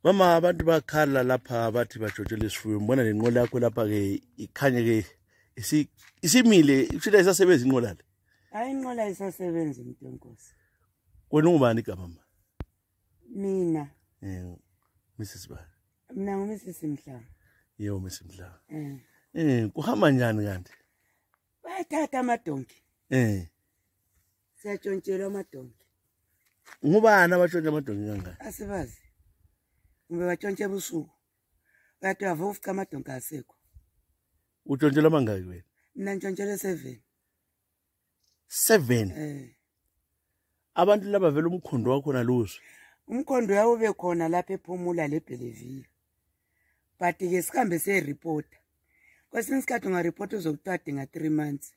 Mama abantu bakhala lapha bathi bajotshele isifuyo mbona lenqola yakho lapha ke ikhanye ke isimile kusho isasebenza inqola le. Hayi inqola isasebenza umuntu wenkosi. Wena ungubani igama mama? Mina. Mrs. Bani. Mina nguMrs. Mhlanga. Yebo Mrs. Mhlanga. Kuhamba njani kanti? Bayathatha amadonki. Siyatshontshela amadonki. Ngubani abatshontsha amadonki kangaka? Asibazi. Ngibe batshontshe ebusuku. Bathi ava ufika amadonki asekho. Utshontshela mangaki wena? Mina ntshontshelwe 7. 7? Abantu laba vele umkhondo wakho naluzo. Umkhondo yawo bekhona lapha ephumula leBelleville. But ke sihambe se-report. Kwesinye isikhathi unga-report uzokuthiwa dinga 3 months.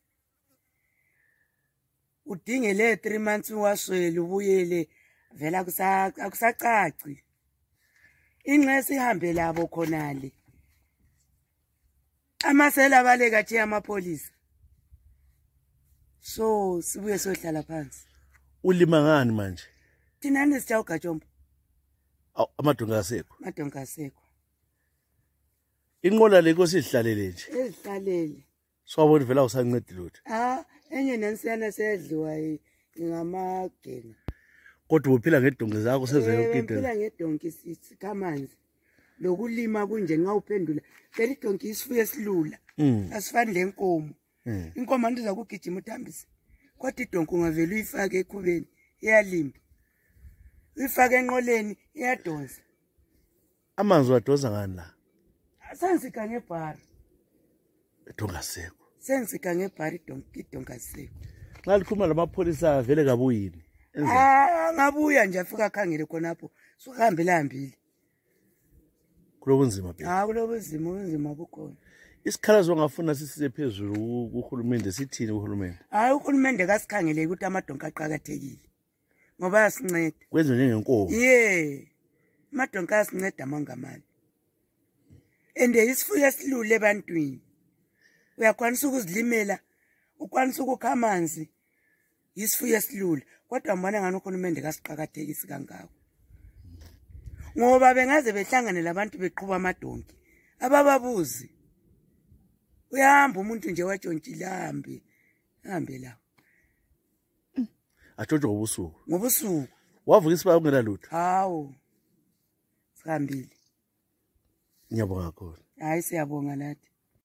Udinge le 3 months waswele ubuyele vela akusacaci. Inxe sihambe labo khonale. Amasela baleka nje amapolisa. So sibuye sohlala phansi. Ulima ngani manje? Thina nisitsha uGajombo. Amadonki asekho. Amadonki asekho. Inqola le nkosi ihlalele nje. Ezihlalele. Swabona vela usancedi lutho. Enye nansiyana seyadliwa ngamagenga. Kodwa uphila ngedonki zakho sezwe yonke into. Uphila ngedonki sikhamanzi. Lokulima kunje nxa uphendula. Phela idonki isifuyo esilula. Asifani lenkomo. Inkomo andiza kugijima uthambise. Kodwa idonki ungavela uyifake ekhubeni iyalima. Uyifake enqoleni iyadonsa. Amanzi wadonsa ngani la? Sensika ngebhari. Idonki asekho. Sensika ngebhari idonki asekho. Xa likhuluma lamapholisa vele kabuyini. Ngabuya nje afika akhangele khonapho. Suhambe lahambile. Kulobunzima phela. Kulobunzima, ubunzima bukhona. Isikhalazo ngafuna sisize phezulu kuhulumende sithini uhulumende? Uhulumende kasikhangele ukuthi amadonki aqhakathekile. Ngoba yasinceda. Kwenze njengenkomo. Amadonki asinceda mangamali. Ende isifuyo esilule ebantwini. Uyakwanisa ukuzilimela, ukwanisa ukukha amanzi. Isifuyo esilule. Kodwa mbona ngani uhulumende kasiqhakathekisi kangako. Ngoba bengaze behlangane labantu beqhuba amadonki. Abababuzi. Uyahamba umuntu nje watshontshile hambe la. Atshontsha ngobusuku. Ngobusuku. Wavuka isiba ungela lutho. Hawo. Sihambile. Ngiyabonga kakhulu. Hayi siyabonga nathi.